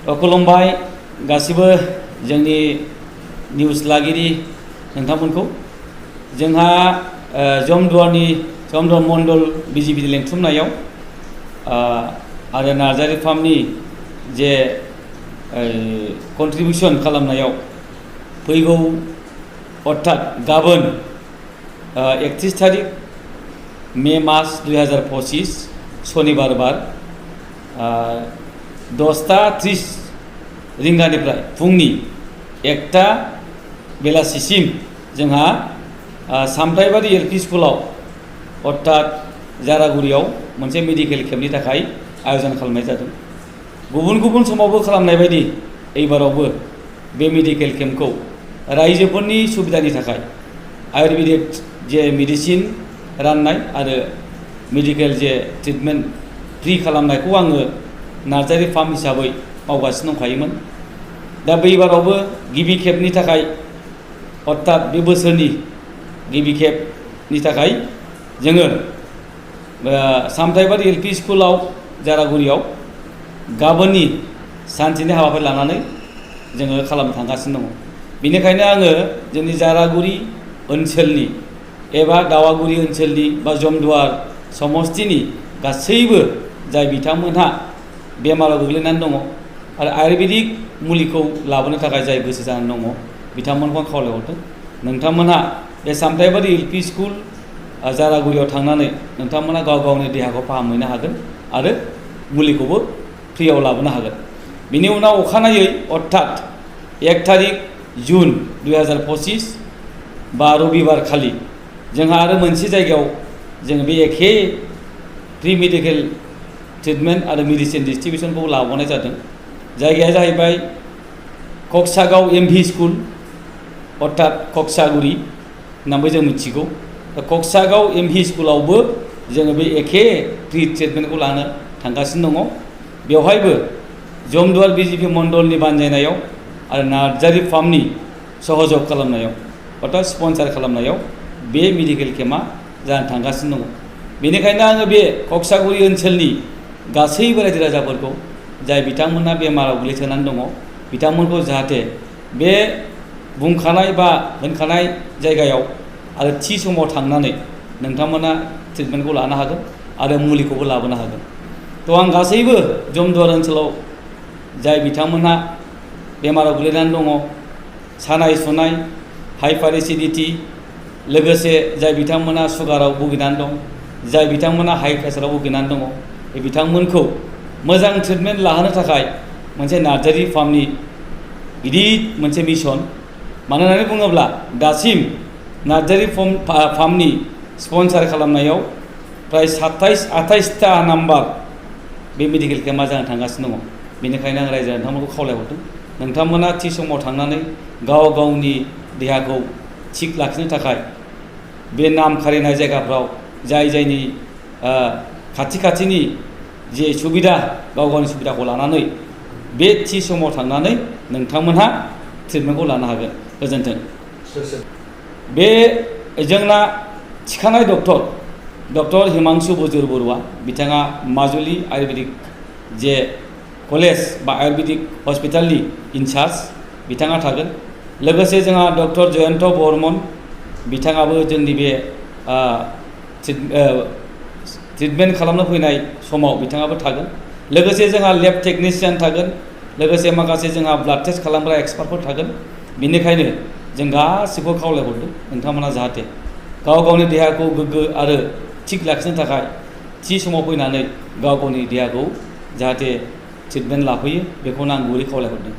खुलुमबाय गासिबो जोंनि निउस लागिरि नोंथांमोनखौ जोंहा जमदुवार मण्डल बिजिबि लेंथुमनायाव आरो नार्जारि फार्मनि जे कन्ट्रिबिउसन खालामनायाव फैगौ अर्थात गाबोन 31 तारिख मे मास 2025 शनिबार बार 10:30 रिंगानिफ्राय फुंनि 1टा बेलासिसिम जोंहा सामथाइबारि एलपि स्कुलाव अर्थात जारागुरियाव मोनसे मेडिकेल केम्पनि थाखाय आयोजन खालामनाय जादों। गुबुन गुबुन समावबो खालामनाय बायदि एबारावबो बे मेडिकेल केम्पखौ रायजोफोरनि सुबिदानि थाखाय आयुर्वेदिक जे मेडिसिन राननाय आरो मेडिकेल जे ट्रिटमेन्ट फ्रि खालामनायखौ आङो नार्जारि फार्म हिसाबै मावगासिनो दंखायोमोन। दा बैबारावबो गिबि खेबनि थाखाय अर्थात बे बोसोरनि गिबि खेबनि थाखाय जोङो सामथाइबारि एलपि स्कुलाव जारागुरियाव गाबोननि सानसेनि हाबाफारि लानानै जोङो खालामनो थांगासिनो दङ। बेनिखायनो आङो जोंनि जारागुरि ओनसोलनि एबा दावागुरि ओनसोलनि बा जमदुवार समस्तिनि गासैबो जाय बिथांमोनहा बेमाराव गोग्लैनानै दङ आरो आयुर्वेदिक मुलिखौ लाबोनो थाखाय जाय गोसो जानानै दङ बिथांमोनखौ आं खावलायहरदों। नोंथांमोनहा बे सामथाइबारि एलपि स्कुल जारागुरियाव थांनानै नोंथांमोना गाव गावनि देहाखौ फाहामहैनो हागोन आरो मुलिखौबो फ्रियाव लाबोनो हागोन। बिनि उनाव अखानायै अर्थात 1 तारिख जुन 2025 बा रबिबार खालि जोंहा आरो मोनसे जायगायाव जों बे एखे फ्रि मेडिकेल ट्रिटमेन्ट आरो मेडिसिन डिस्ट्रिबिउसनखौ लाबोनाय जादों। जायगाया जाहैबाय कक्सागाव एमभि स्कुल अर्थात कक्सागुरि होननानैबो जों मिथिगौ। कक्सागाव एमभि स्कुलावबो जोङो बे एखे फ्रि ट्रिटमेन्टखौ लानो थांगासिनो दङ। बेवहायबो जमदुवार बिजिपि मण्डलनि बानजायनायाव आरो नार्जारि फार्मनि सहयोग खालामनायाव अर्थात स्पन्सार खालामनायाव बे मेडिकेल केम्पआ जानो थांगासिनो दङ। बेनिखायनो आङो बे कक्सागुरि ओनसोलनि गासैबो रायजो राजाफोरखौ जाय बिथांमोनहा बेमाराव गोग्लैसोनानै दङ बिथांमोनखौ जाहाथे बे बुंखानाय बा होनखानाय जायगायाव आरो थि समाव थांनानै नोंथांमोना ट्रिटमेन्टखौ लानो हागोन आरो मुलिखौबो लाबोनो हागोन। थ' आं गासैबो जमदुवार ओनसोलाव जाय बिथांमोनहा बेमाराव गोग्लैनानै दङ सानाय सुनाय हाइपार एसिडिटी लोगोसे जाय बिथांमोना सुगाराव भुगिनानै दं जाय बिथांमोना हाइ प्रेसाराव भुगिनानै दङ बे बिथांमोनखौ मोजां ट्रिटमेन्ट लाहोनो थाखाय मोनसे नार्जारि फार्मनि गिदिर मोनसे मिशन। मानो होननानै बुङोब्ला दासिम नार्जारि फार्मनि स्पन्सार खालामनायाव प्राय 27-28टा नाम्बार बे मेडिकेल केम्पआ जानो थांगासिनो दङ। बेनिखायनो आं रायजो नोंथांमोनखौ खावलायहरदों नोंथांमोना थि समाव थांनानै गाव गावनि देहाखौ थिग लाखिनो थाखाय बे नाम खारिनाय जायगाफ्राव जाय जायनि खाथि खाथिनि जे सुबिदा गाव गावनि सुबिदाखौ लानानै बे थि समाव थांनानै नोंथांमोनहा ट्रिटमेन्टखौ लानो हागोन। गोजोन्थों। बे जोंना थिखानाय डक्टर हिमांशु बजुर बरुवा बिथाङा माजुलि आयुर्वेदिक जे कलेज बा आयुर्वेदिक हस्पिटालनि इनचार्ज बिथाङा थागोन। लोगोसे जोंहा डक्टर जयन्त बर्मन बिथाङाबो जोंनि बे ट्रिटमेन्ट खालामनो फैनाय समाव बिथाङाबो थागोन। लोगोसे जोंहा लेब टेकनिशियान थागोन। लोगोसे माखासे जोंहा ब्लाड टेस्ट खालामग्रा एक्सपार्टफोर थागोन। बेनिखायनो जों गासिबो खावलायहरदों नोंथांमोना जाहाथे गाव गावनि देहाखौ गोग्गो आरो थिग लाखिनो थाखाय थि समाव फैनानै गाव गावनि देहाखौ जाहाथे ट्रिटमेन्ट लाफैयो बेखौनो आं गुरै खावलायहरदों।